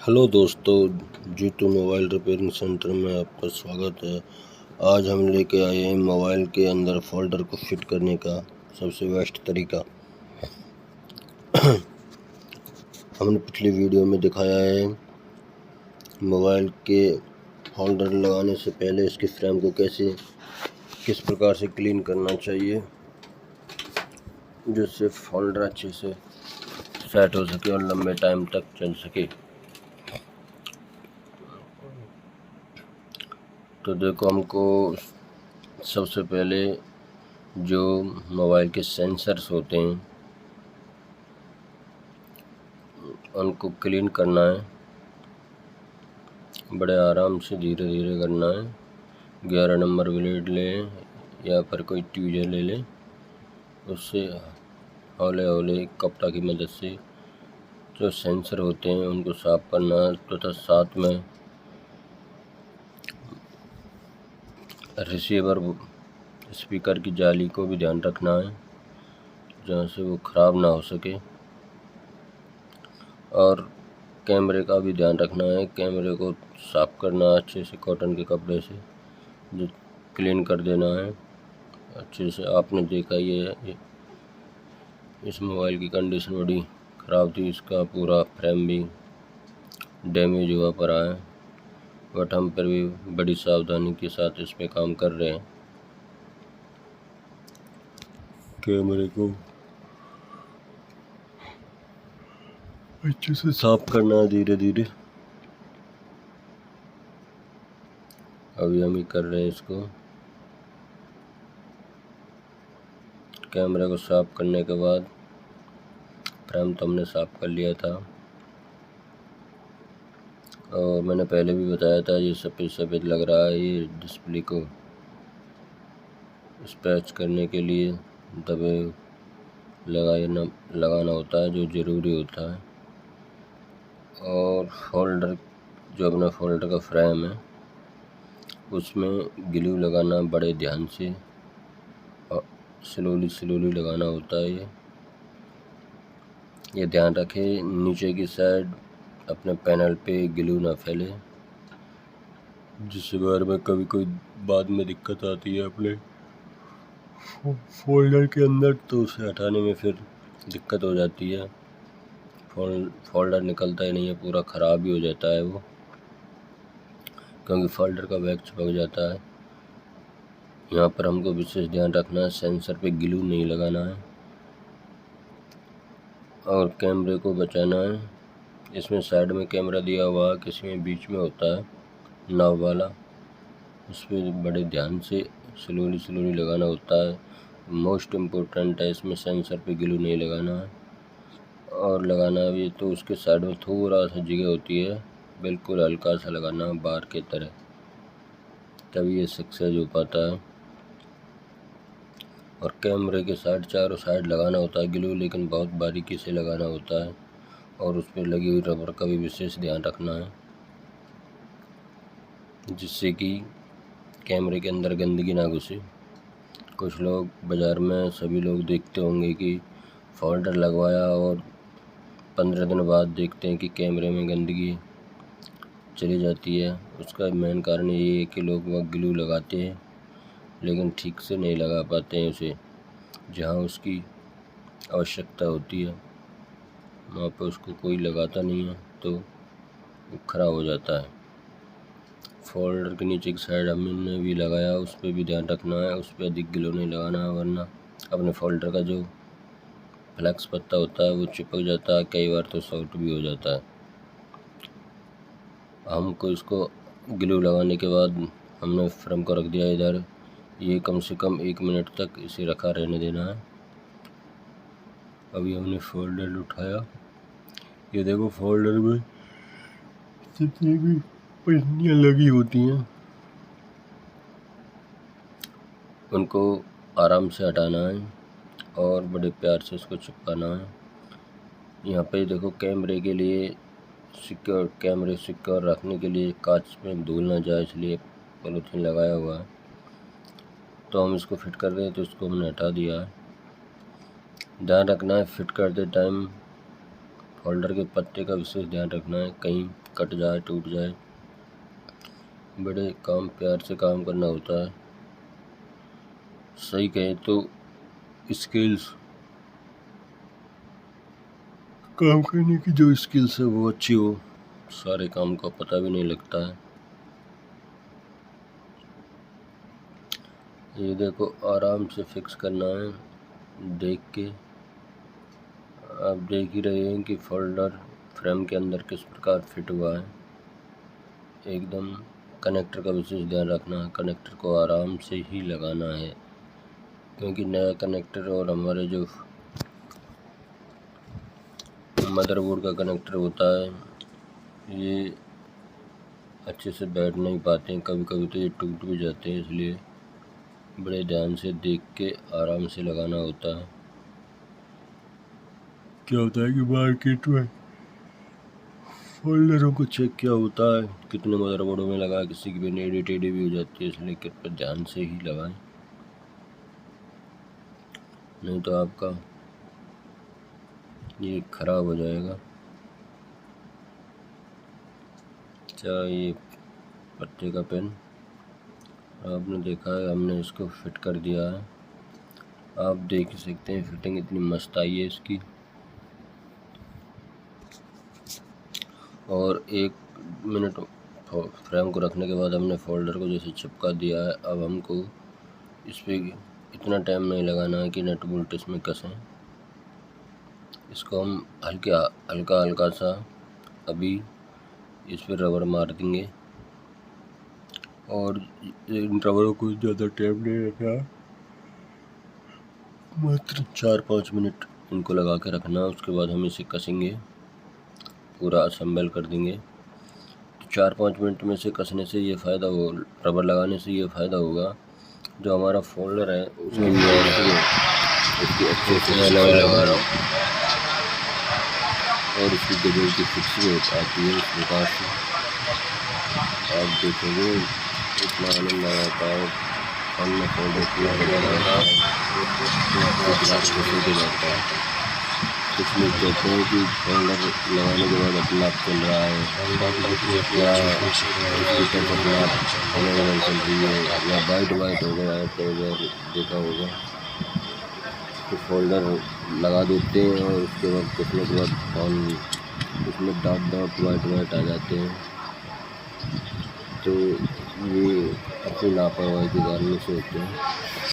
Hello दोस्तों, Jitu mobile repairing centre में आपका स्वागत है। आज हम लेके आए हैं मोबाइल के अंदर फोल्डर को फिट करने का सबसे बेस्ट तरीका। हमने पिछली वीडियो में दिखाया है मोबाइल के फोल्डर लगाने से पहले इसके फ्रेम को किस प्रकार से क्लीन करना चाहिए जिससे फोल्डर अच्छे से सेट हो सके और लंबे टाइम तक चल सके। तो देखो, हमको सबसे पहले जो मोबाइल के सेंसर्स होते हैं उनको क्लीन करना है। बड़े आराम से धीरे धीरे करना है। 11 नंबर ब्लेड लें या फिर कोई ट्यूजर ले लें, उससे हौले हौले कपड़ा की मदद से जो सेंसर होते हैं उनको साफ करना है तथा साथ में रिसीवर स्पीकर की जाली को भी ध्यान रखना है जहाँ से वो ख़राब ना हो सके। और कैमरे का भी ध्यान रखना है। कैमरे को साफ़ करना है अच्छे से कॉटन के कपड़े से, जो क्लीन कर देना है अच्छे से। आपने देखा ये इस मोबाइल की कंडीशन बड़ी ख़राब थी, इसका पूरा फ्रेम भी डैमेज हुआ पड़ा है, बट हम फिर भी बड़ी सावधानी के साथ इस पे काम कर रहे हैं। कैमरे को अच्छे से साफ करना है धीरे धीरे। अभी हम ही कर रहे हैं इसको। कैमरे को साफ करने के बाद फ्रेम तो हमने साफ कर लिया था, और मैंने पहले भी बताया था ये सफ़ेद सफ़ेद लग रहा है। ये डिस्प्ले को स्पैच करने के लिए दबे लगाना होता है, जो ज़रूरी होता है। और फोल्डर, जो अपना फोल्डर का फ्रेम है उसमें ग्लू लगाना बड़े ध्यान से और स्लोली लगाना होता है। ये ध्यान रखें नीचे की साइड अपने पैनल पे ग्लू ना फैले, जिससे बार में कभी कोई बाद में दिक्कत आती है अपने फोल्डर के अंदर, तो उसे हटाने में फिर दिक्कत हो जाती है। फोल्डर निकलता ही नहीं है, पूरा ख़राब ही हो जाता है वो, क्योंकि फोल्डर का बैग चिपक जाता है। यहाँ पर हमको विशेष ध्यान रखना है, सेंसर पे ग्लू नहीं लगाना है और कैमरे को बचाना है। इसमें साइड में कैमरा दिया हुआ है, किसी में बीच में होता है नाव वाला, उस पर बड़े ध्यान से स्लोली लगाना होता है। मोस्ट इम्पोर्टेंट है इसमें सेंसर पे ग्लू नहीं लगाना है, और लगाना भी तो उसके साइड में थोड़ा सा जगह होती है, बिल्कुल हल्का सा लगाना बार के तरह, तभी ये सक्सेस हो पाता है। और कैमरे के साइड चारों साइड लगाना होता है ग्लू, लेकिन बहुत बारीकी से लगाना होता है, और उस पर लगी हुई रबर का भी विशेष ध्यान रखना है, जिससे कि कैमरे के अंदर गंदगी ना घुसे। कुछ लोग बाज़ार में सभी लोग देखते होंगे कि फोल्डर लगवाया और 15 दिन बाद देखते हैं कि कैमरे में गंदगी चली जाती है। उसका मेन कारण ये है कि लोग वह ग्लू लगाते हैं लेकिन ठीक से नहीं लगा पाते हैं उसे, जहाँ उसकी आवश्यकता होती है वहाँ पर उसको कोई लगाता नहीं है, तो वो खराब हो जाता है। फोल्डर के नीचे की साइड हमने भी लगाया, उस पर भी ध्यान रखना है, उस पर अधिक ग्लू नहीं लगाना है, वरना अपने फोल्डर का जो फ्लैक्स पत्ता होता है वो चिपक जाता है, कई बार तो शॉर्ट भी हो जाता है। हमको इसको ग्लू लगाने के बाद हमने फ्रेम को रख दिया इधर। ये कम से कम 1 मिनट तक इसे रखा रहने देना है। अभी हमने फोल्डर उठाया, ये देखो फोल्डर में जितनी भी पन्नियाँ लगी होती हैं उनको आराम से हटाना है और बड़े प्यार से इसको चिपकाना है। यहाँ पे देखो कैमरे के लिए कैमरे सिक्योर रखने के लिए कांच में धूल ना जाए, इसलिए पॉलीथीन लगाया हुआ है। तो हम इसको फिट कर रहे हैं, तो इसको हमने हटा दिया है। ध्यान रखना है फिट करते टाइम फोल्डर के पत्ते का विशेष ध्यान रखना है, कहीं कट जाए टूट जाए। बड़े प्यार से काम करना होता है। सही कहें तो स्किल्स, काम करने की जो स्किल्स है वो अच्छी हो, सारे काम का पता भी नहीं लगता है। ये देखो, आराम से फिक्स करना है, देख के। आप देख ही रहे हैं कि फोल्डर फ्रेम के अंदर किस प्रकार फिट हुआ है। एकदम कनेक्टर का विशेष ध्यान रखना है, कनेक्टर को आराम से ही लगाना है, क्योंकि नया कनेक्टर और हमारे जो मदरबोर्ड का कनेक्टर होता है ये अच्छे से बैठ नहीं पाते हैं, कभी कभी तो ये टूट भी जाते हैं। इसलिए बड़े ध्यान से देख के आराम से लगाना होता है। क्या होता है कि मार्केट में फोल्डरों को चेक किया होता है कितने मदरबोर्डों में लगा, किसी की पिन एडी टेढ़ी भी हो जाती है, इसलिए कृपया ध्यान से ही लगाएं, नहीं तो आपका ये खराब हो जाएगा। ये पत्ते का पेन आपने देखा है, हमने इसको फिट कर दिया है। आप देख ही सकते हैं फिटिंग इतनी मस्त आई है इसकी। और 1 मिनट फ्रेम को रखने के बाद हमने फोल्डर को जैसे चिपका दिया है। अब हमको इस पर इतना टाइम नहीं लगाना है कि नट बोल्ट इसमें कसें। इसको हम हल्का हल्का सा अभी इस पर रबर मार देंगे, और इन रबरों को ज़्यादा टाइम नहीं रखना, मात्र 4-5 मिनट इनको लगा के रखना। उसके बाद हम इसे कसेंगे, पूरा असेंबल कर देंगे। तो 4-5 मिनट में से कसने से ये फ़ायदा हो, रबर लगाने से ये फ़ायदा होगा, जो हमारा फोल्डर है उसकी उसकी अच्छे से लगा रहा हूँ, और उसकी जगह की फिक्सिंग आती है इस प्रकार से। आप देखेंगे इतना आनंद आता है, हमने फोल्डर किया जाता है। कुछ लोग कहते हैं कि फोल्डर लगाने के बाद अपना आप चल रहा है, या उसकी टच अपना आप चल रही है, या वाइट हो गया है, तो देखा होगा। तो फोल्डर लगा देते हैं और उसके बाद कुछने के बाद ऑन उसमें डॉट वाइट आ जाते हैं। तो ये अपनी लापरवाही के कारण से होते हैं।